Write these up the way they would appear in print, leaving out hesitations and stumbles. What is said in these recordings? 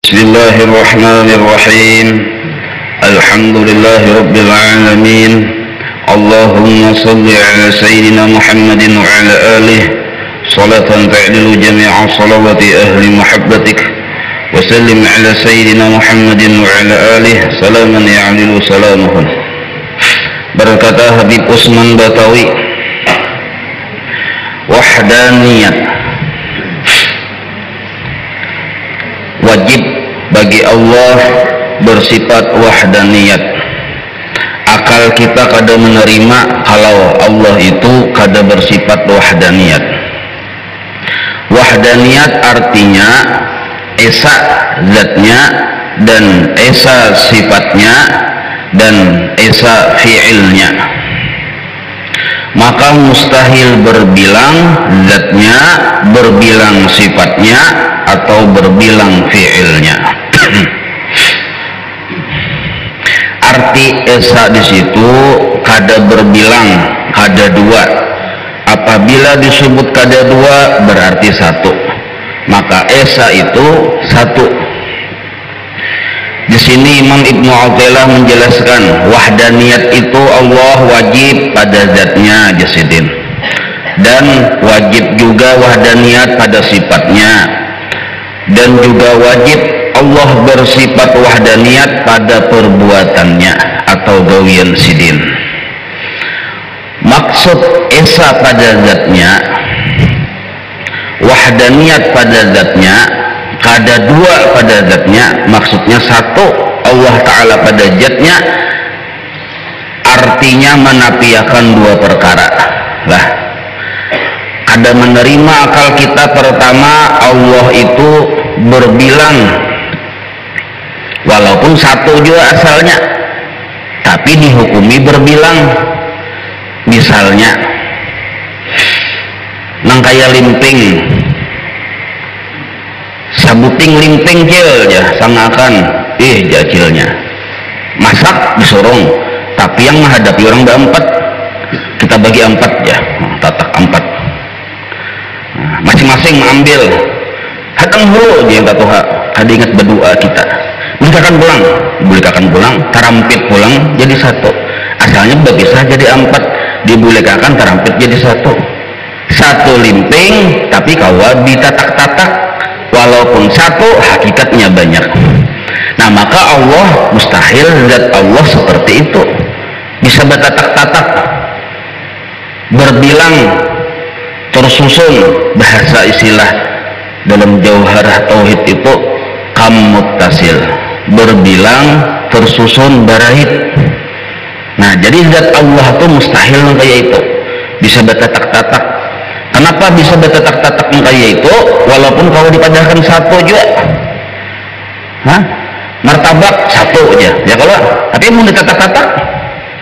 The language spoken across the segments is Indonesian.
Bismillahirrahmanirrahim. Alhamdulillahirabbil Allahumma salli ala sayyidina Muhammadin wa ala alihi salatan ta'dilu jami'a salawati ahli muhabbatik wa sallim ala sayyidina Muhammadin wa ala alihi salaman ya'dilu salamuhum. Berkata Habib Usman Batawi, wahdaniyat, wajib bagi Allah bersifat wahdaniyat. Akal kita kada menerima kalau Allah itu kada bersifat wahdaniyat. Wahdaniyat artinya esa zatnya dan esa sifatnya dan esa fi'ilnya. Maka mustahil berbilang zatnya, berbilang sifatnya, atau berbilang fi'ilnya. Arti esa di situ kada berbilang, kada dua. Apabila disebut kada dua berarti satu. Maka esa itu satu. Di sini Imam Ibnu Athaillah menjelaskan wahdaniyat itu Allah wajib pada zatnya jasidin, dan wajib juga wahdaniyat pada sifatnya, dan juga wajib Allah bersifat wahdaniyat pada perbuatannya atau gawian sidin. Maksud esa pada zatnya, wahdaniyat pada zatnya, kada dua pada zatnya, maksudnya satu Allah Ta'ala pada zatnya, artinya menafiakan dua perkara lah. Kada menerima akal kita pertama Allah itu berbilang, walaupun satu juga asalnya tapi dihukumi berbilang. Misalnya nang kaya limping, sabuting limping kil ya sangakan jacilnya masak disorong, tapi yang menghadapi orang dah empat, kita bagi empat ya, tatak empat, masing-masing mengambil hadang hulu dia kata Tuhan, kada ingat berdoa kita bolehkan pulang tarampit pulang jadi satu, asalnya berpisah jadi empat, dibolehkan tarampit jadi satu limping tapi kawa ditatak-tatak, walaupun satu hakikatnya banyak. Nah maka Allah mustahil zat Allah seperti itu bisa bertatak-tatak, berbilang, tersusun. Bahasa istilah dalam jauharah tauhid itu kam muttasil, berbilang, tersusun, barahit. Nah jadi zat Allah itu mustahil kayak itu bisa bertatak-tatak. Kenapa bisa bertatak-tatak kayak itu walaupun kalau dipadahkan satu juga? Martabak satu aja ya kalau, tapi mau ditatak-tatak.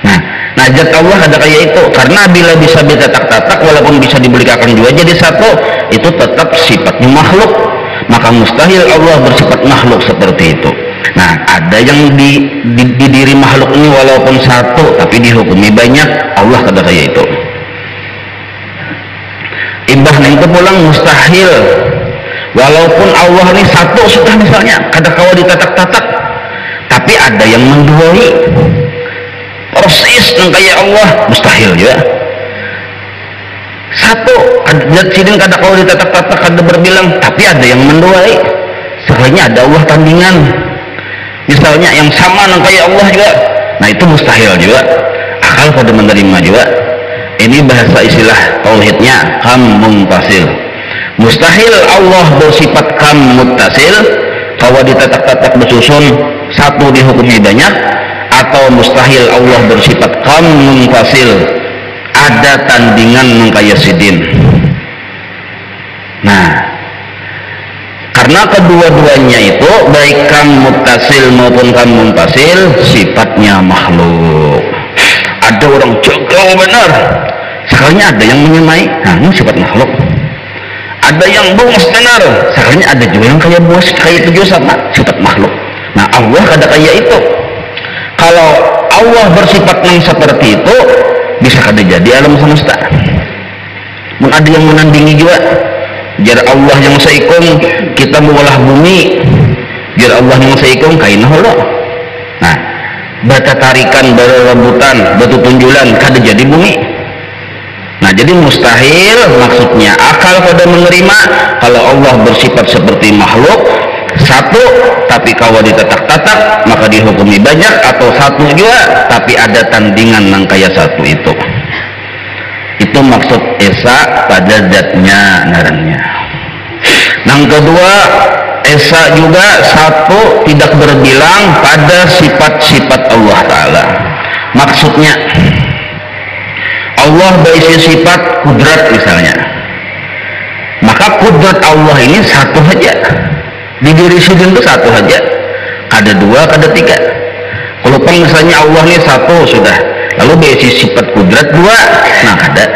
Nah zat Allah ada kayak itu, karena bila bisa bertatak-tatak walaupun bisa dibelikan juga jadi satu, itu tetap sifatnya makhluk, maka mustahil Allah bersifat makhluk seperti itu. Nah ada yang di diri makhluk ini walaupun satu tapi dihukumi banyak, Allah kada kayak itu. Ibah itu pulang mustahil, walaupun Allah ini satu sudah misalnya kada kawa ditatak-tatak, tapi ada yang menduai persis nang kayak Allah, mustahil juga. Satu zat sidin kada kawa ditatak-tatak, kada berbilang, tapi ada yang menduai. Sebenarnya ada Allah tandingan, misalnya yang sama nang kayak Allah juga. Nah itu mustahil juga, akal kada menerima juga. Ini bahasa istilah tauhidnya kam muttasil. Mustahil Allah bersifat kam muttasil, kawa ditatak-tatak bersusun, satu dihukumi banyak. Atau mustahil Allah bersifat kam munfasil, ada tandingan mengkaya sidin. Nah karena kedua-duanya itu baik kam muttasil maupun kam munfasil sifatnya makhluk. Ada orang jago benar, sekalinya ada yang menyemai, nah ini sifat makhluk. Ada yang buas benar, sekalinya ada juga yang kayak buas, kayak itu juga sama sifat makhluk. Nah Allah kada kayak itu. Kalau Allah bersifat yang seperti itu, bisa kada jadi alam semesta. Mun ada yang menandingi juga, jar Allah yang saikum kita mengolah bumi, dia jadi Allah yang saikung kain holo. Nah, bata tarikan, bata rebutan, batu tunjulan kada jadi bumi. Nah, jadi mustahil maksudnya akal pada menerima kalau Allah bersifat seperti makhluk satu tapi kalau ditatak-tatak maka dihukumi banyak, atau satu juga tapi ada tandingan nang kaya satu itu maksud esa pada zatnya narannya. Yang kedua, esa juga satu tidak berbilang pada sifat-sifat Allah Ta'ala. Maksudnya Allah berisi sifat kudrat misalnya, maka kudrat Allah ini satu saja di diri sidin itu satu saja, ada dua, ada tiga. Kalau misalnya Allah ini satu sudah, lalu berisi sifat kudrat dua, nah ada.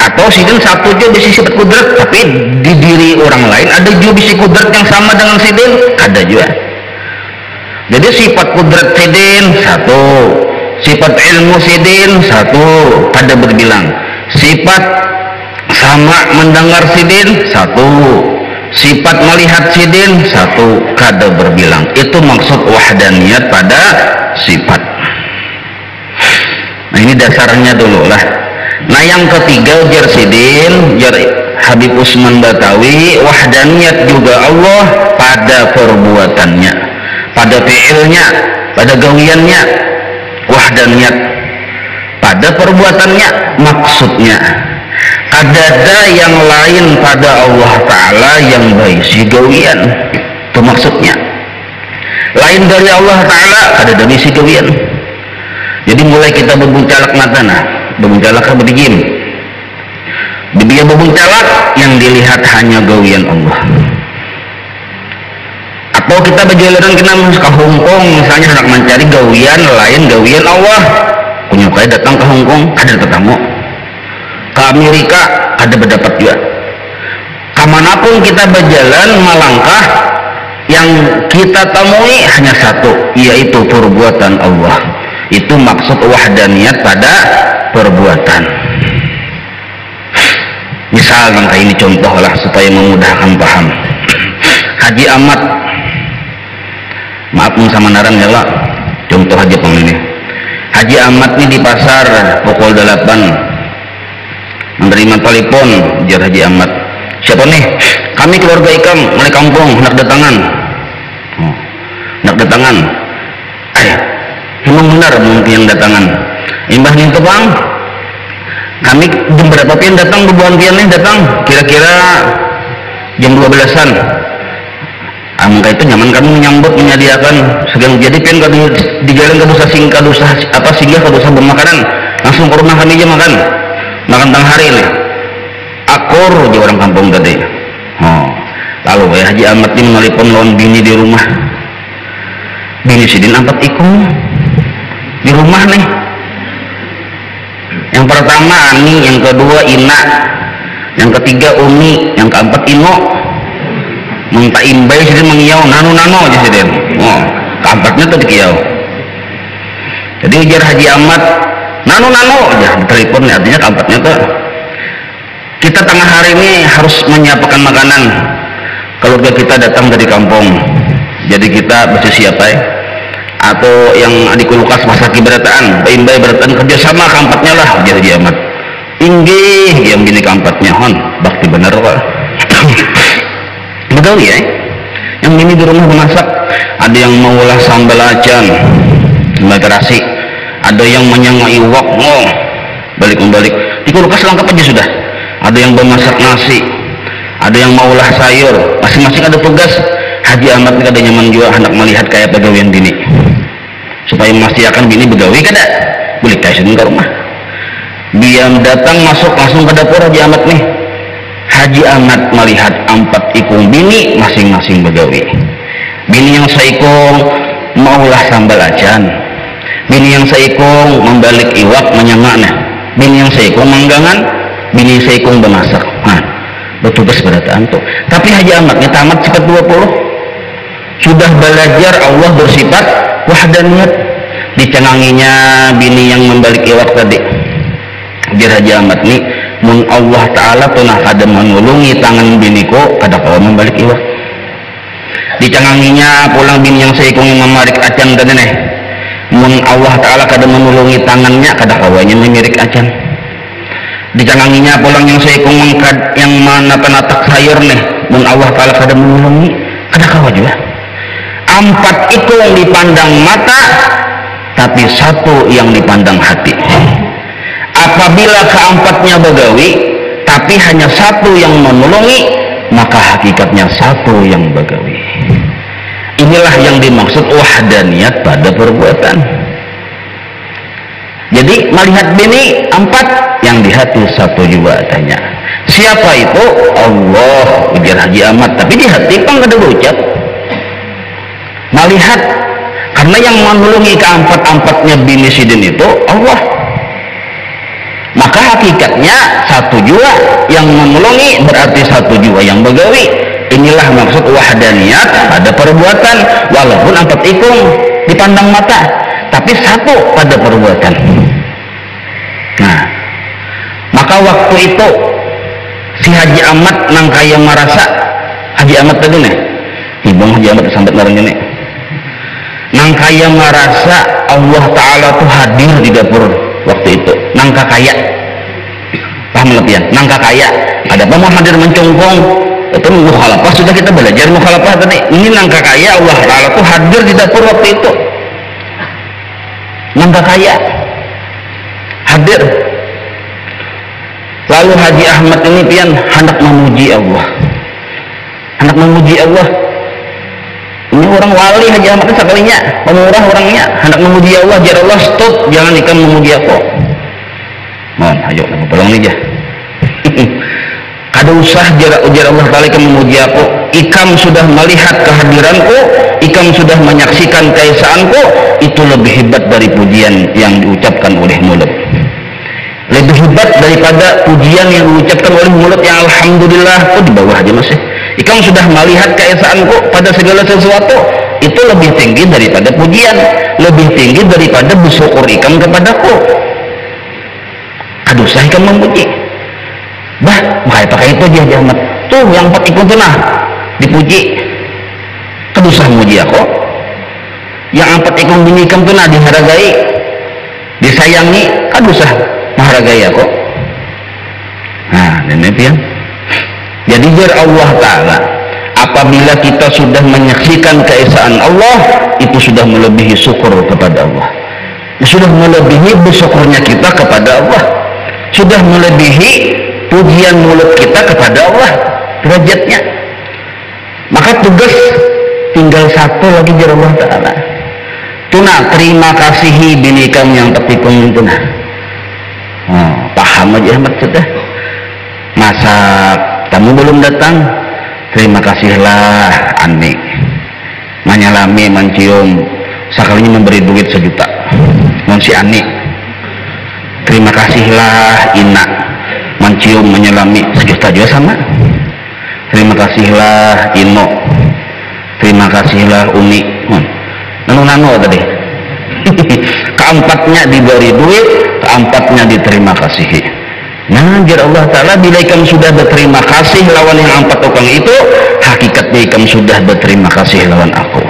Atau sidin satu aja berisi sifat kudrat, tapi di diri orang lain ada juga berisi kudrat yang sama dengan sidin, ada juga. Jadi sifat kudrat sidin satu, sifat ilmu sidin satu, pada berbilang. Sifat sama mendengar sidin satu, sifat melihat sidin satu, kada berbilang. Itu maksud wahdaniyat pada sifat. Nah, ini dasarnya dulu lah. Nah, yang ketiga jar sidin, jar Habib Usman Batawi, wahdaniyat juga Allah pada perbuatannya, pada fi'ilnya, pada gawiannya. Wahdaniyat pada perbuatannya, maksudnya ada yang lain pada Allah Ta'ala yang berisi gawian, itu maksudnya. Lain dari Allah Ta'ala ada dari si gawian. Jadi mulai kita bebuncalak matana, bebuncalak berdijim, dia bebuncalak yang dilihat hanya gawian Allah. Atau kita berjalanan ke Hongkong misalnya, hendak mencari gawian lain gawian Allah, kunyukai datang ke Hongkong ada tetamu, ke Amerika ada berdapat juga. Kemanapun kita berjalan melangkah, yang kita temui hanya satu, yaitu perbuatan Allah. Itu maksud wahdaniyat pada perbuatan. Misal langkah ini contoh lah supaya memudahkan paham. Haji Ahmad, maaf sama naran ya lah, contoh aja pang ini. Haji Ahmad ini di pasar pukul 8 menerima telepon, jar Haji Ahmad, siapa nih? Kami keluarga ikam mulai kampung, hendak datangan. Hendak datangan. Memang benar mungkin yang datangan. Imbah nih bang, kami jam berapa pian datang, bebuan pian nih datang, kira-kira jam 12-an. Angka itu nyaman kami menyambut, menyediakan segala. Jadi pian kadu di jalan kadu usah apa singgah, kadu usah bermakanan, langsung ke rumah kami aja makan tengah hari nih. Akur aja orang kampung tadi. Lalu ya Haji Ahmad ini menelpon lawan bini di rumah. Bini sidin ampat ikut di rumah nih. Yang pertama Ani, yang kedua Ina, yang ketiga Umi, yang keempat Ino. Minta imbay sidin mengiau nano aja sidin. Keempatnya tadi kiau. Jadi ujar Haji Ahmad nano aja di telepon, artinya keempatnya tuh. Kita tengah hari ini harus menyiapkan makanan. Keluarga kita datang dari kampung, jadi kita bersiap ya. Atau yang adik Lukas masak berataan, imbay berataan kerjasama keempatnya lah, jadi Haji Ahmad. Inggih yang gini keempatnya hon, bakti bener kok. Betul ya? Yang ini di rumah memasak, ada yang mengolah sambal acan, sambal terasi, ada yang menyangoi wok, balik di kulkas lengkap aja sudah. Ada yang memasak nasi, ada yang mengolah sayur, masing-masing ada tugas. Haji Ahmad kada nyaman juga hendak melihat kayak pegawaian bini, supaya memastikan bini begawi kada boleh kasih ke rumah. Dia datang masuk langsung ke dapur Haji Ahmad nih. Haji Ahmad melihat 4 ikung bini masing-masing begawi. Bini yang seikung maulah sambal acan, bini yang seikung membalik iwak menyangana, bini yang seikung manggangan, bini seikung bemasak. Bertugas berataan tuh. Tapi Haji Ahmad ini tamat sifat 20, sudah belajar Allah bersifat wahdaniyat. Dicenganginya bini yang membalik iwak tadi, jadi Haji Ahmad nih mun Allah Ta'ala punah kada menulungi tangan biniku kada kawa membalik iwak. Dicanganginya pulang bin yang seikung yang memarik acan tadi nih. Mun Allah Ta'ala kada menulungi tangannya kada kawanya memirik acan. Dicanganginya pulang yang seikung yang mana penatak sayur nih. Mun Allah Ta'ala kada menulungi kada kawa juga. 4 ikung dipandang mata, tapi 1 yang dipandang hati. Apabila keempatnya begawi, tapi hanya 1 yang menolongi, maka hakikatnya 1 yang begawi. Inilah yang dimaksud wahdaniyat pada perbuatan. Jadi melihat bini 4, yang di hati 1 juga tanya. Siapa itu? Allah, ujar Haji Ahmad. Tapi di hati pang kada berucap. Melihat, karena yang menolongi keempat-empatnya bini sidin itu Allah. Maka hakikatnya 1 juga yang menolongi, berarti 1 juga yang begawi. Inilah maksud wahdaniyat pada perbuatan. Walaupun 4 ikung dipandang mata, tapi 1 pada perbuatan. Nah, maka waktu itu si Haji Ahmad nangkaya merasa, Haji Ahmad tadi nih, Ibung Haji Ahmad sampai narang ini, nangkaya merasa Allah Ta'ala tuh hadir di dapur waktu itu. Nangka kaya, paham nggak ya? Nangka kaya, ada apa mau hadir mencungkung? Itu mukhalafah, sudah kita belajar mukhalafah tadi. Ini nangka kaya Allah Ta'ala tuh hadir di dapur waktu itu. Nangka kaya hadir. Lalu Haji Ahmad ini pian hendak memuji Allah, hendak memuji Allah. Ini orang wali Haji Ahmad itu sekalinya pemurah orangnya, hendak memuji Allah. Jar Allah, stop, jangan ikam memuji aku. Mohon, ayo tolong nih jah. Kada usah jar Allah Ta'ala ikam memuji aku. Ikam sudah melihat kehadiranku, ikam sudah menyaksikan keesaanku. Itu lebih hebat dari pujian yang diucapkan oleh mulut. Lebih hebat daripada pujian yang diucapkan oleh mulut yang alhamdulillah. Oh, di bawah aja masih. Ikam sudah melihat keesaanku pada segala sesuatu. Itu lebih tinggi daripada pujian, lebih tinggi daripada bersyukur ikam kepadaku. Aduh, saya ikam memuji. Bah, makanya pakai itu dia Ahmad. Tuh yang 4 ikut tuh nah dipuji. Kedusah muji aku. Yang 4 ikut bini ikam tuh nah dihargai, disayangi. Kedusah menghargai aku. Nah, demikian. Jadi jar Allah Ta'ala, apabila kita sudah menyaksikan keesaan Allah, itu sudah melebihi syukur kepada Allah, sudah melebihi bersyukurnya kita kepada Allah, sudah melebihi pujian mulut kita kepada Allah derajatnya. Maka tugas tinggal 1 lagi jar Allah Ta'ala. Tuna terima kasihi bini kamu yang tertikung itu nah. Paham aja Ahmad sudah. Masa kamu belum datang, terima kasihlah Ani, menyalami, mencium, sekalinya memberi duit 1 juta. Mohon si Ani, terima kasihlah Ina, mencium, menyelami 1 juta juga sama. Terima kasihlah Ino, terima kasihlah Uni. Nanu tadi. Keempatnya diberi duit, keempatnya diterima kasihi. Nah, jar Allah Ta'ala, bila ikam sudah berterima kasih lawan yang 4 orang itu, hakikatnya ikam sudah berterima kasih lawan aku.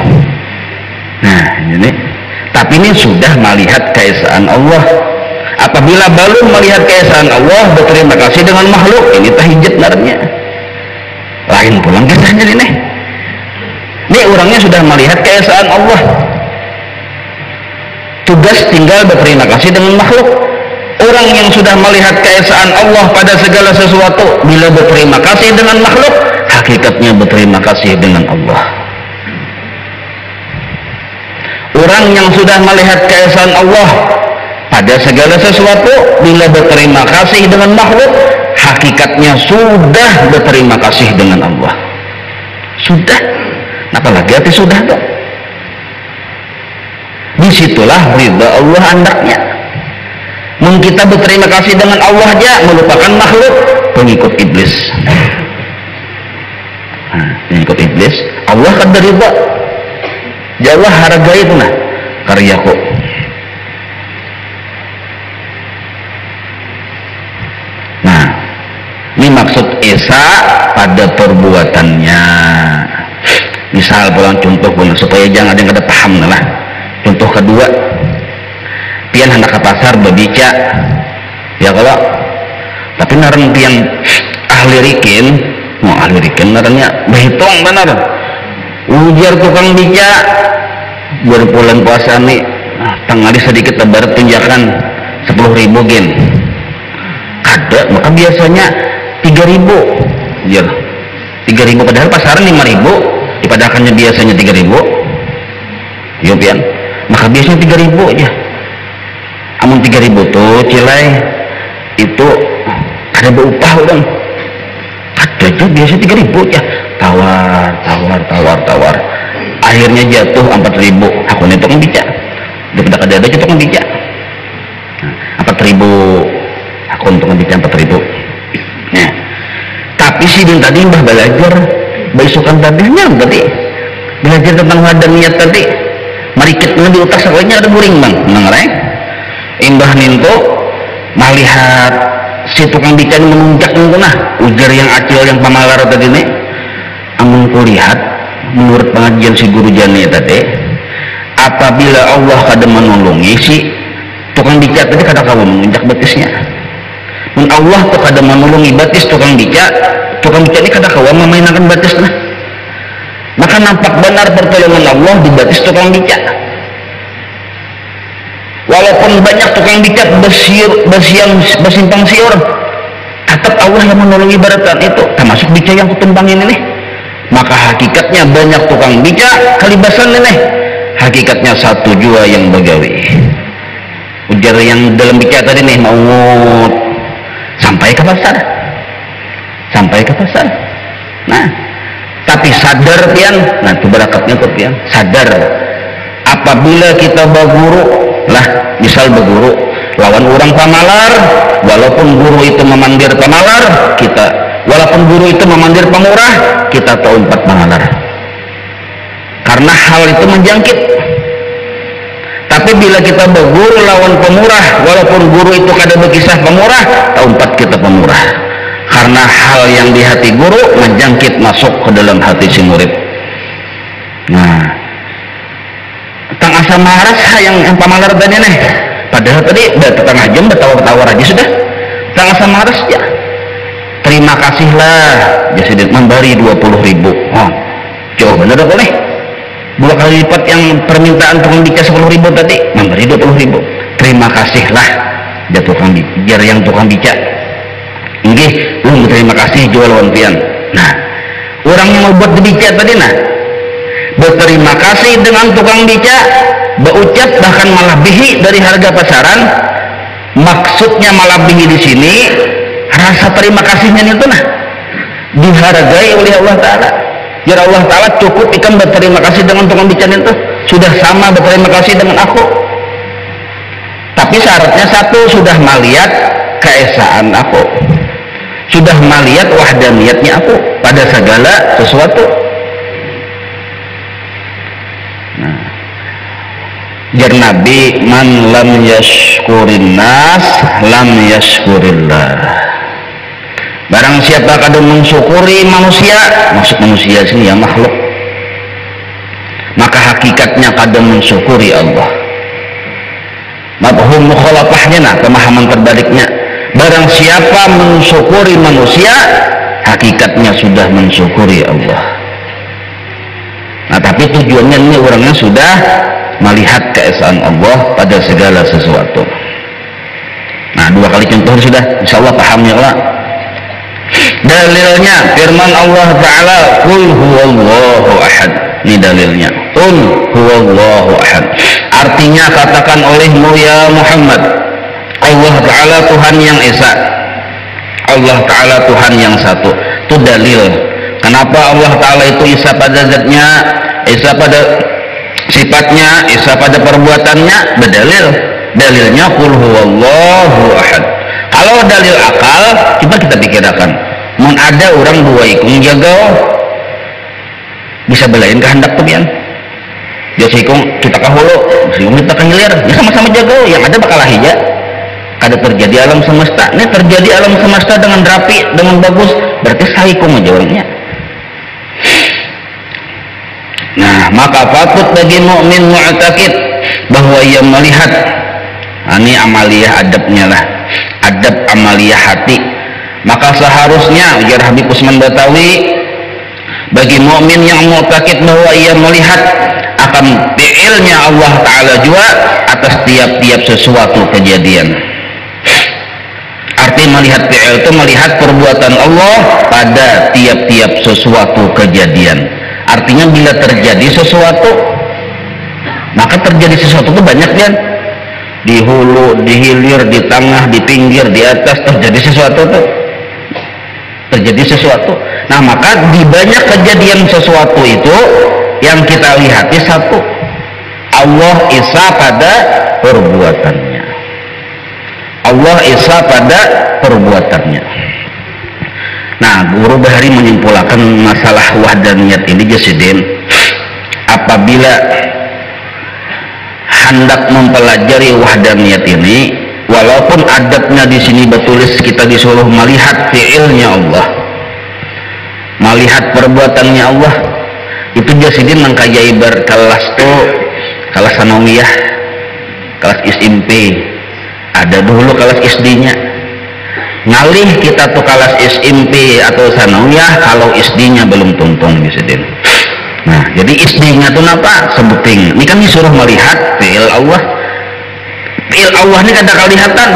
Nah, ini. Tapi ini sudah melihat keesaan Allah. Apabila belum melihat keesaan Allah, berterima kasih dengan makhluk, ini tahijat narnya. Lain pulang kisahnya ini. Ini orangnya sudah melihat keesaan Allah. Tugas tinggal berterima kasih dengan makhluk. Orang yang sudah melihat keesaan Allah pada segala sesuatu, bila berterima kasih dengan makhluk, hakikatnya berterima kasih dengan Allah. Orang yang sudah melihat keesaan Allah pada segala sesuatu, bila berterima kasih dengan makhluk, hakikatnya sudah berterima kasih dengan Allah. Sudah. Apalagi hati sudah tuh. Disitulah ridha Allah andaknya. Mun kita berterima kasih dengan Allah aja melupakan makhluk, pengikut iblis. Nah, pengikut iblis, Allah kan ridha. Ya Allah hargai itu nah karyaku. Nah, ini maksud Esa pada perbuatannya. Misal pulang contoh pun supaya jangan ada yang kada paham lah. Contoh kedua, pian hendak ke pasar berbica, ya kalau tapi narang pian ahli rikin, mau ahli rikin narangnya berhitung benar. Ujar tukang bica berbulan puasa nih, tengah sedikit lebar tunjakan 10.000 gen. Ada, maka biasanya 3.000, ya 3.000 padahal pasaran 5.000, dipadakannya biasanya 3.000. Yo pian, maka biasanya 3.000 aja. Amun 3.000 tuh cilai itu ada berupah orang. Ada tuh biasa 3.000 ya. Tawar. Akhirnya jatuh 4.000. Aku nih tukang bica. Daripada kada ada tukang bica. 4.000. Aku tukang bica 4.000. Nah, tapi si din tadi mbah belajar beisukan tadinya tadi. Belajar tentang wadaniyat tadi. Marikit di utak sekolahnya ada buring bang. Mengerti? Imbah ninto melihat si tukang bica menunjak nah ujar yang acil yang pamalar tadi nih. Amun kulihat menurut pengajian si guru jani tadi, apabila Allah kada menolongi si tukang bica tadi kada kawa menunjak batisnya. Mun Allah tuh kada menolongi batis tukang bica ini kada kawa memainkan batis nah. Maka nampak benar pertolongan Allah di batis tukang bica. Walaupun banyak tukang bica bersimpang siur, tetap Allah yang menolongi baratan itu, termasuk bica yang kutimbang ini nih. Maka hakikatnya banyak tukang bica kalibasan nih. Hakikatnya satu jua yang begawi. Ujar yang dalam bica tadi nih mau sampai ke pasar. Nah, tapi sadar pian, nah itu berakatnya tuh pian, sadar. Apabila kita berguru lah, misal berguru lawan orang pamalar, walaupun guru itu memandir pamalar, walaupun guru itu memandir pemurah, kita tahu 4 pamalar. Karena hal itu menjangkit. Tapi bila kita berguru lawan pemurah, walaupun guru itu kada berkisah pemurah, tahu 4 kita pemurah. Karena hal yang di hati guru menjangkit masuk ke dalam hati si murid. Nah, tang asa maras yang pamalar tadi nih. Padahal tadi udah setengah jam bertawar-tawar aja sudah. Tang asa maras ya. Terima kasihlah Jasidin memberi 20.000. Oh, jauh bener apa nih? 2 kali lipat yang permintaan tukang bica 10.000 tadi, memberi 20.000. Terima kasihlah jar yang tukang bica. Nggih, terima kasih jual wantian. Nah, orang yang mau buat bica tadi nah, berterima kasih dengan tukang bica, berucap bahkan malah bihi dari harga pasaran. Maksudnya malah bihi di sini rasa terima kasihnya itu nah dihargai oleh Allah Ta'ala. Ya Allah Ta'ala cukup ikan berterima kasih dengan tukang bica itu, sudah sama berterima kasih dengan aku. Tapi syaratnya satu, sudah melihat keesaan aku, sudah melihat wahdaniyatnya aku pada segala sesuatu. Nah, jar Nabi, man lam yashkurin nas lam yashkurillah. Barang siapa kada mensyukuri manusia, maksud manusia sini ya makhluk, maka hakikatnya kada mensyukuri Allah. Mafhum mukhalafahnya nah, pemahaman terbaliknya, barang siapa mensyukuri manusia, hakikatnya sudah mensyukuri Allah. Nah, tapi tujuannya ini orangnya sudah melihat keesaan Allah pada segala sesuatu. Nah, 2 kali contoh sudah, insya Allah pahamnya lah. Dalilnya firman Allah Ta'ala, qul huwallahu ahad. Ini dalilnya, qul huwallahu ahad. Artinya katakan olehmu ya Muhammad, Allah Ta'ala Tuhan yang Esa, Allah Ta'ala Tuhan yang satu. Itu dalil kenapa Allah Ta'ala itu Esa pada zatnya, Esa pada sifatnya, Esa pada perbuatannya. Berdalil, dalilnya qul huwallahu ahad. Kalau dalil akal, coba kita pikirkan, mun ada orang 2 ikung jaga bisa belain kehendak tuh bian. Dia sikung kita kahulu, sikung kita kahilir, ya sama-sama jaga, yang ada bakal hija. Kada terjadi alam semesta. Ini terjadi alam semesta dengan rapi, dengan bagus, berarti saikung aja orangnya. Nah, maka patut bagi mukmin mu'takid bahwa ia melihat, ini amaliyah adabnya lah, adab amaliyah hati. Maka seharusnya ujar Habib Usman Batawi, bagi mukmin yang mu'takid bahwa ia melihat akan fi'ilnya Allah Ta'ala juga atas tiap-tiap sesuatu kejadian. Arti melihat fi'il itu melihat perbuatan Allah pada tiap-tiap sesuatu kejadian. Artinya bila terjadi sesuatu, maka terjadi sesuatu itu banyak kan, di hulu, di hilir, di tengah, di pinggir, di atas, terjadi sesuatu tuh, terjadi sesuatu. Nah, maka di banyak kejadian sesuatu itu yang kita lihati satu, Allah Esa pada perbuatannya. Allah Esa pada perbuatannya. Nah, Guru Bahari menyimpulkan masalah wahdaniyat ini jasidin, apabila hendak mempelajari wahdaniyat ini, walaupun adabnya di sini bertulis kita disuruh melihat fi'ilnya Allah, melihat perbuatannya Allah, itu jasidin mengkayai berkelas tuh, kelas sanawiyah, kelas SMP, ada dulu kelas SD-nya. Ngalih kita tuh kelas SMP atau sanawiyah kalau SD-nya belum tuntung jasidin. Nah, jadi SD-nya tuh apa? Sebuting. Ini kan disuruh melihat fi'il Allah. Fi'il Allah ini kada kelihatan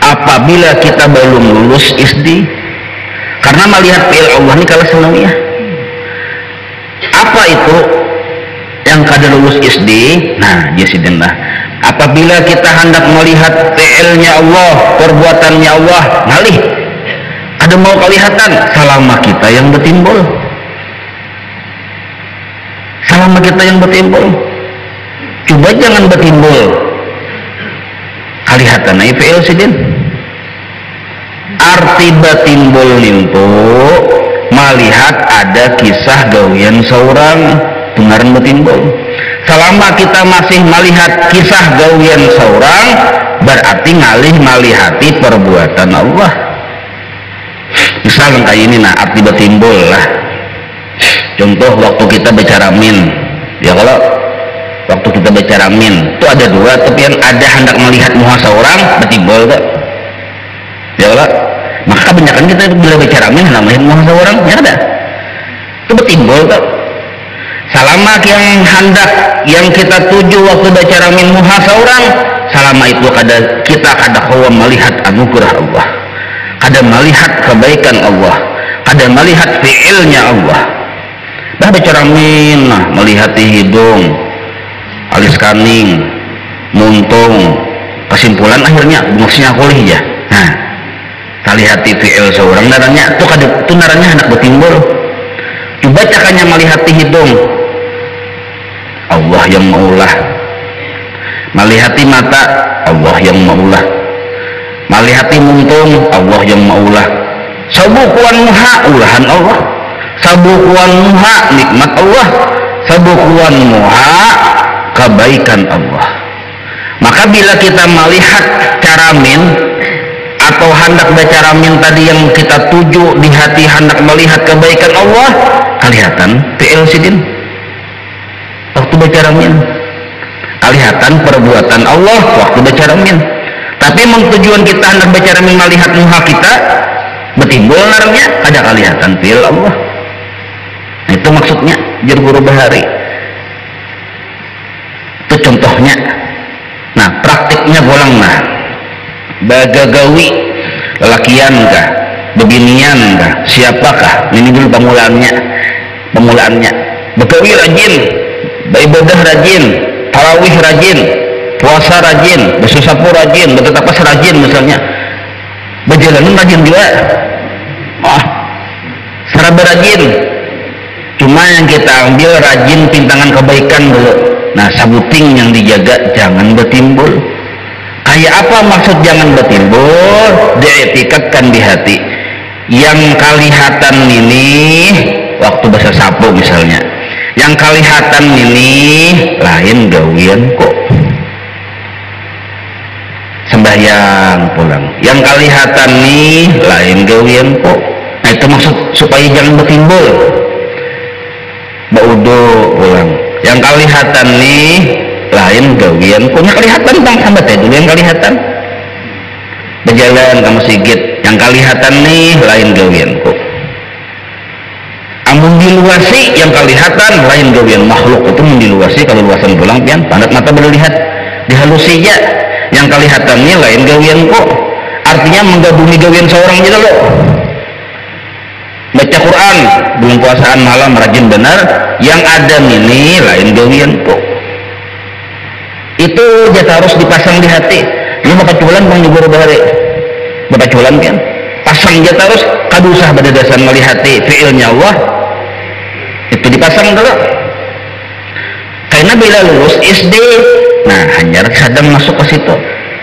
apabila kita belum lulus SD. Karena melihat fi'il Allah ini kalau sanawiyah. Apa itu yang kada lulus SD? Nah, jasidin lah. Apabila kita hendak melihat fi'ilnya Allah, perbuatannya Allah, ngalih. Ada mau kelihatan selama kita yang bertimbul. Selama kita yang bertimbul, coba jangan bertimbul kelihatan aja fi'il sidin. Arti bertimbul itu melihat ada kisah gawian seorang dengaran bertimbul. Selama kita masih melihat kisah gawian seorang, berarti ngalih melihati perbuatan Allah. Misal kayak ini, nah arti bertimbul lah. Contoh waktu kita bicara min, ya kalau waktu kita bicara min itu ada dua, tapi yang ada hendak melihat muha seorang bertimbul tuh, ya kalau maka kebanyakan kita bila bicara min hendak melihat muha seorang, ya ada itu bertimbul tuh. Selama yang hendak yang kita tuju waktu bicara min muha seorang, selama itu kita kada hawa melihat anugerah Allah, kada melihat kebaikan Allah, kada melihat fi'ilnya Allah. Dah bicara min, nah, melihati hidung, alis kaning, muntung, kesimpulan akhirnya maksudnya kulih ya. Nah, kalihati fi'il seorang naranya tuh kada tuh naranya hendak bertimbul. Coba cakanya melihati hidung, Allah yang maulah. Melihati mata, Allah yang maulah. Melihati muntung, Allah yang maulah. Sabukuan muha ulahan Allah. Sabukuan muha nikmat Allah. Sabukuan muha kebaikan Allah. Maka bila kita melihat cara min atau hendak bicara min tadi yang kita tuju di hati hendak melihat kebaikan Allah, kelihatan fi'il sidin waktu bicara min, kelihatan perbuatan Allah waktu bicara min. Tapi tujuan kita hendak bicara min melihat muha kita bertimbul narnya ada kelihatan fi'il Allah. Nah, itu maksudnya jar Guru Bahari. Itu contohnya. Nah, praktiknya bolang nah. Bagagawi lelakian kah, beginian kah, siapakah? Ini dulu pemulaannya. Begawi rajin, beribadah rajin, tarawih rajin, puasa rajin, bersusapu rajin, bertetapas rajin misalnya. Berjalan rajin juga. Seraba rajin. Cuma yang kita ambil rajin pintangan kebaikan dulu. Nah, sabuting yang dijaga jangan bertimbul. Kayak apa maksud jangan bertimbul? Diikatkan di hati. Yang kelihatan ini waktu bahasa sapu misalnya. Yang kelihatan ini lain gawian kok. Sembahyang pulang. Yang kelihatan nih lain gawian kok. Nah, itu maksud supaya jangan bertimbul. Baudo pulang. yang kelihatan nih lain gawian punya kelihatan bang sambat ya dulu yang kelihatan berjalan kamu sigit yang kelihatan nih lain gawianku amun diluasi yang kelihatan lain gawian makhluk itu mendiluasi kalau luasan pulang pian pandat mata berlihat dihalusi ya yang kelihatan nih lain gawianku artinya menggabungi gawian seorang gitu loh baca Quran belum puasaan malam rajin benar yang ada ini lain gawianku itu jatah harus dipasang di hati ini bapak culan bang nyubur bahari bapak culan kan pasang jatah harus kadusah pada dasar melihati fiilnya Allah itu dipasang dulu karena bila lulus SD nah hanya sedang masuk ke situ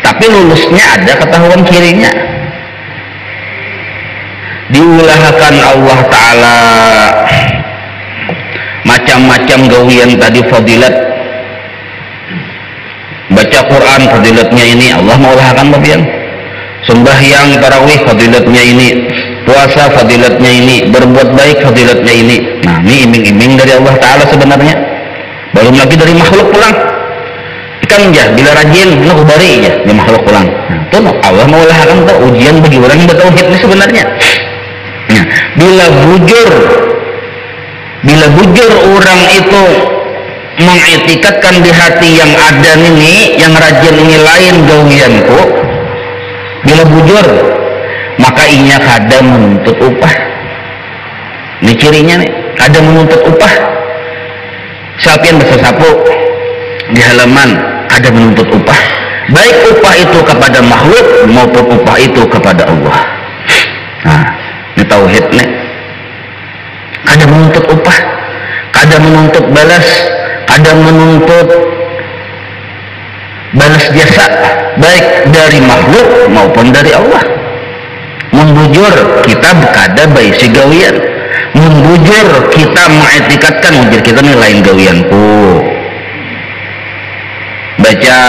tapi lulusnya ada ketahuan kirinya diulahakan Allah Ta'ala macam-macam gawian tadi fadilat baca Quran fadilatnya ini Allah mengulahkan bagian sembahyang tarawih fadilatnya ini puasa fadilatnya ini berbuat baik fadilatnya ini nah ini iming-iming dari Allah Ta'ala sebenarnya belum lagi dari makhluk pulang ikan ya bila rajin nak ubari ya di makhluk pulang nah, itu Allah mengulahkan tuh ujian bagi orang yang bertauhid ini sebenarnya nah, bila bujur orang itu mengitikatkan di hati yang ada ini yang rajin ini lain gawianku bila bujur maka inya kada menuntut upah ini cirinya nih kada menuntut upah siapa yang bersesapu di halaman kada menuntut upah baik upah itu kepada makhluk maupun upah itu kepada Allah nah ini tauhid nih kada menuntut upah kada menuntut balas kada menuntut balas jasa baik dari makhluk maupun dari Allah membujur kita kada baik si gawian membujur kita mengetikatkan mujur kita nih lain gawianku baca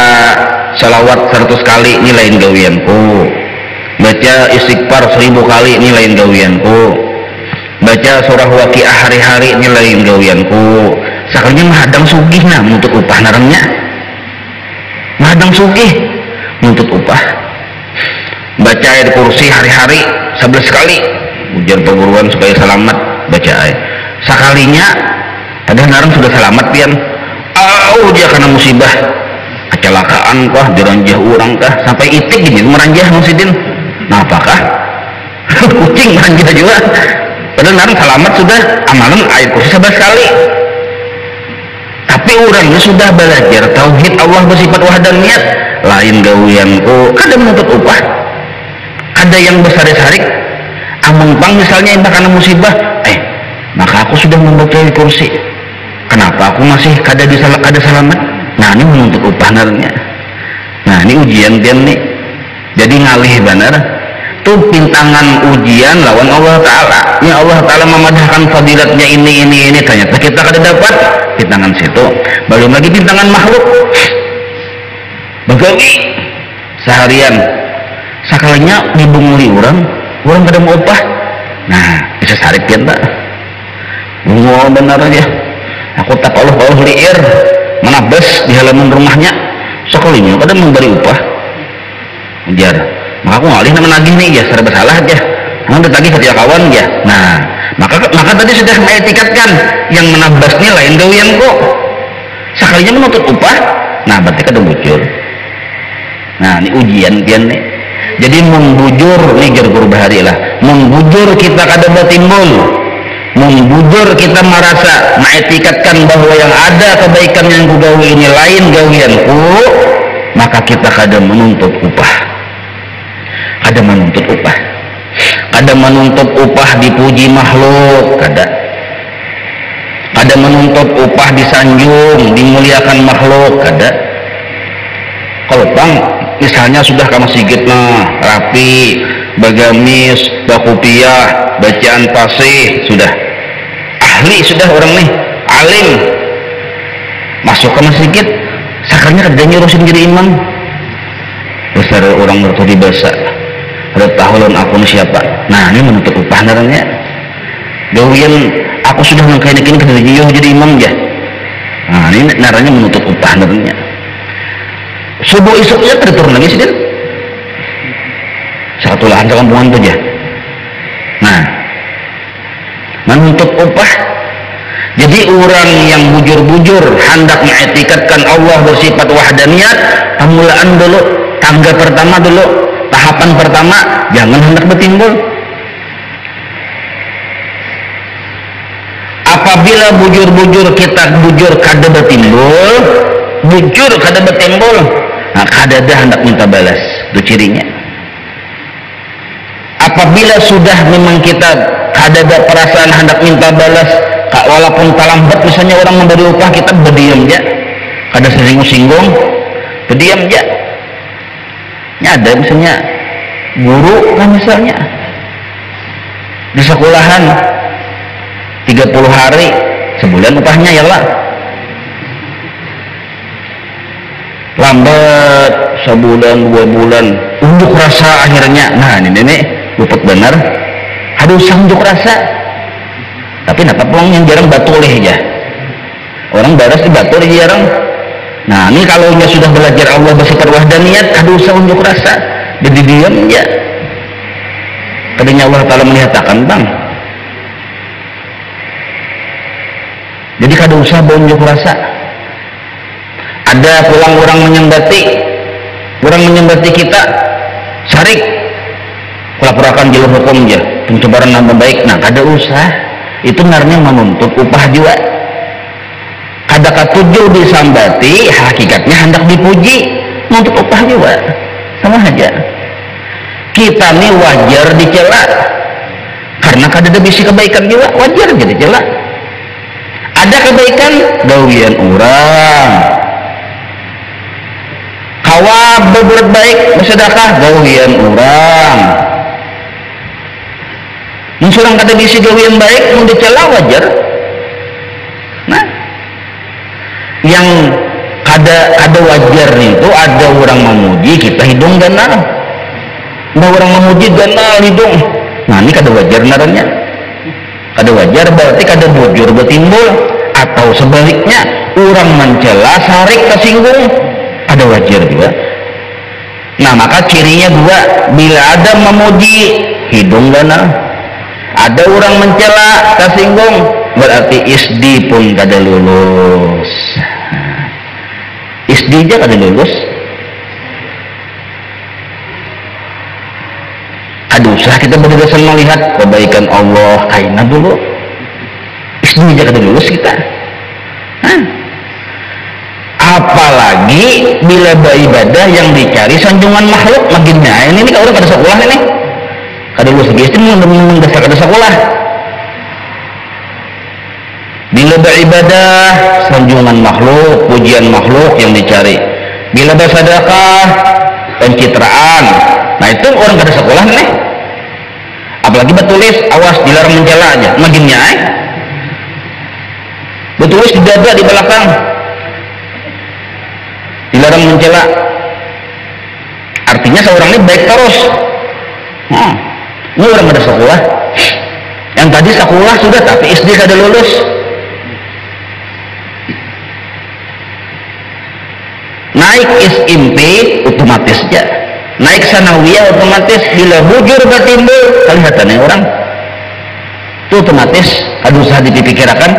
salawat 100 kali ini lain gawianku baca istighfar 1000 kali ini lain gawianku baca surah waqiah hari-hari ini lain gawianku sakalinya mahadang sugih nah menuntut upah narangnya mahadang sugih menuntut upah baca ayat kursi hari-hari 11 kali ujar perguruan supaya selamat baca ayat sakalinya padahal narang sudah selamat pian dia kena musibah kecelakaan kah diranjah orang kah sampai itik gini meranjah musidin nah apakah kucing meranjah juga padahal narang selamat sudah amalan ayat kursi 11 kali tapi orangnya sudah belajar tauhid Allah bersifat wahdaniyat lain gawianku kada menuntut upah ada yang bersari-sari amun bang misalnya entah karena musibah maka aku sudah membaca kursi kenapa aku masih kada selamat nah ini menuntut upah narnya nah ini ujian dia nih jadi ngalih benar tuh pintangan ujian lawan Allah Ta'ala ya Allah Ta'ala memadahkan fadilatnya ini ternyata kita kada dapat pintangan situ belum lagi pintangan makhluk begawi seharian sakalinya dibunguli orang kada mau upah nah bisa sarik dia tak mau benar aja aku tak Allah liir menabas di halaman rumahnya sekalinya kada memberi upah ujar maka aku ngalih menagih nih ya serba salah aja emang ditagih ketika kawan ya nah maka tadi sudah mengetikatkan yang menabasnya lain gawian kok sekalinya menuntut upah nah berarti kada bujur nah ini ujian pian nih jadi membujur nih jar bahari lah membujur kita kada batimbul membujur kita merasa mengetikatkan bahwa yang ada kebaikan yang kugawi ini lain gawianku maka kita kada menuntut upah kada menuntut upah kada menuntut upah dipuji makhluk kada menuntut upah disanjung dimuliakan makhluk kada kalau bang misalnya sudah kamu sigit rapi bagamis bakupiah bacaan fasih sudah ahli sudah orang nih alim masuk ke masjid sakarnya kada nyurusin jadi imam besar orang bertudi bahasa ada tahulun aku siapa nah ini menuntut upah narangnya gawian aku sudah mengkainikin kada jadi imam ya Nah ini naranya menuntut upah naranya. Subuh isuknya terturun lagi sih, satu lahan sekampungan tuh aja. Nah, menuntut upah. Jadi orang yang bujur-bujur hendak mengetikatkan Allah bersifat wahdaniyat, pemulaan dulu, tangga pertama dulu, tahapan pertama, jangan hendak bertimbul. Apabila bujur-bujur kita bujur kada bertimbul, bujur kada bertimbul, nah kada ada hendak minta balas, itu cirinya. Apabila sudah memang kita kada ada perasaan hendak minta balas, walaupun lambat misalnya orang memberi upah, kita berdiam aja, kada singgung-singgung, berdiam aja. Ini ada misalnya guru kan misalnya di sekolahan 30 hari sebulan upahnya ya lah, lambat sebulan 2 bulan unjuk rasa akhirnya. Nah ini luput benar, harus unjuk rasa. Tapi napa pulang yang jarang batuleh aja, orang baras di batuleh jarang. Nah ini kalau sudah belajar Allah bersifat wahdaniyat, kada usah unjuk rasa, jadi diam ya. Kadanya Allah Ta'ala menyatakan bang, jadi kada usah unjuk rasa. Ada pulang orang menyembati kita, sarik laporakan jalur hukum aja, pencemaran nama baik. Nah kada usah, itu narnya menuntut upah juga. Kada katuju disambati, hakikatnya hendak dipuji, menuntut upah juga, sama aja. Kita nih wajar dicela karena kada ada bisi kebaikan juga, wajar jadi cela. Ada kebaikan gawian orang, kawab berbuat baik bersedekah gawian orang. Mensurang kata bisi gawian baik mau dicela wajar. Nah, yang ada wajar itu ada orang memuji kita hidung ganal, ada orang memuji ganal hidung. Nah ini kada wajar naranya. Kada wajar berarti kada bujur bertimbul, atau sebaliknya orang mencela sarik tersinggung, ada wajar juga. Nah maka cirinya dua, bila ada memuji hidung ganal, ada orang mencela tersinggung, berarti isdi pun kada lulus. Isdi aja kada lulus. Kada usah kita berdasar melihat kebaikan Allah kaina dulu, isdi aja kada lulus kita. Apalagi bila beribadah yang dicari sanjungan makhluk, makinnya ini kalau orang kada sekolah ini kada lulus lagi, itu mendasar kada sekolah. Bila beribadah sanjungan makhluk, pujian makhluk yang dicari. Bila bersedekah pencitraan, nah itu orang kada sekolah nih. Apalagi bertulis awas dilarang mencela aja, makinnya bertulis di dada di belakang dilarang mencela, artinya seorang ini baik terus. Ini orang kada sekolah. Yang tadi sekolah sudah tapi SD kada lulus. Naik SMP otomatis aja, naik sanawiyah otomatis. Bila bujur bertimbul kelihatannya orang itu otomatis ada usah dipikirkan.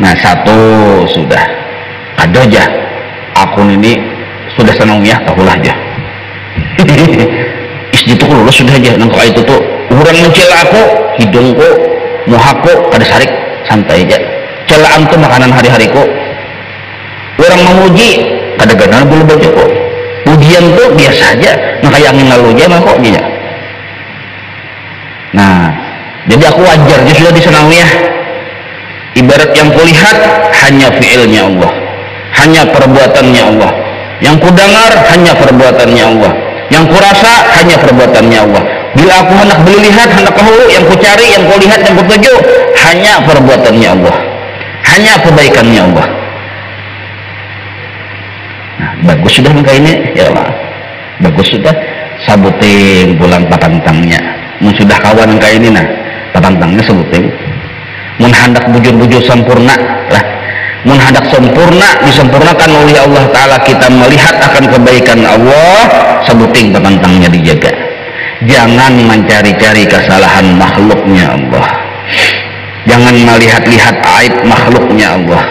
Nah satu sudah ada aja, akun ini sudah sanawiyah tahulah aja. Isdi itu lulus sudah aja. Nangkau itu tuh orang mencela aku, hidungku, muhaku kada sarik, santai aja. Celaan tuh makanan hari-hariku. Orang memuji kada ganal bulu bajuku. Pujian tuh biasa aja, maka yang lalu aja mah kok dia. Nah, jadi aku wajar dia sudah di sanawiyah. Ibarat yang kulihat hanya fi'ilnya Allah, hanya perbuatannya Allah. Yang kudengar hanya perbuatannya Allah, yang kurasa hanya perbuatannya Allah. Bila aku hendak melihat, hendak kahulu, yang kucari, yang kulihat, yang kutuju hanya perbuatannya Allah, hanya kebaikannya Allah. Nah, bagus sudah muka ini ya Allah, bagus sudah. Sabutin bulan patantangnya, sudah kawan muka ini nah patantangnya sebutin. mun handak bujur-bujur sempurna lah, mun handak sempurna disempurnakan oleh Allah Ta'ala, kita melihat akan kebaikan Allah, sebuting petantangnya dijaga. Jangan mencari-cari kesalahan makhluknya Allah, jangan melihat-lihat aib makhluknya Allah.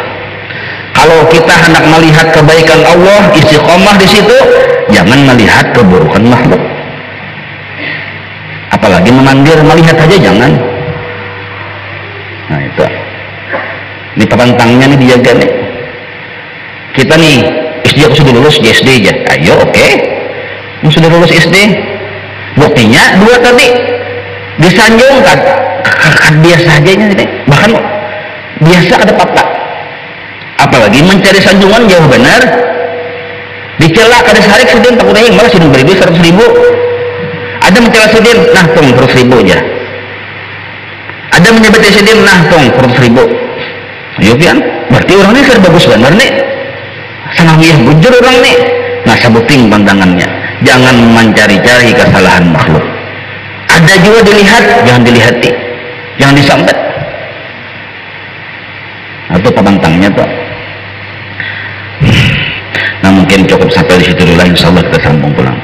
Kalau kita hendak melihat kebaikan Allah, istiqomah di situ, jangan melihat keburukan makhluk. Apalagi memandir, melihat aja jangan. Nah itu, ini petantangnya nih dijaga nih. Kita nih SD, aku sudah lulus di SD aja, ayo oke. Sudah lulus SD, buktinya 2 tadi disanjung kan biasa aja ini, bahkan biasa ada patah. Apalagi mencari sanjungan jauh benar, dicela kada sarik sidin takut yang malah sidin beri 100.000. Ada mencela sidin, nah tong 100.000 aja. Ada menyebut sidin, nah tong 100.000. Ayo pian, berarti orang ini ser bagus benar nih, sanawiyah bujur orang nih. Nah sabuting pandangannya, jangan mencari-cari kesalahan makhluk. Ada juga dilihat, jangan dilihati, jangan disambat. Atau pabantangnya tuh. Nah mungkin cukup sampai di situ dulu, insya Allah kita sambung pulang.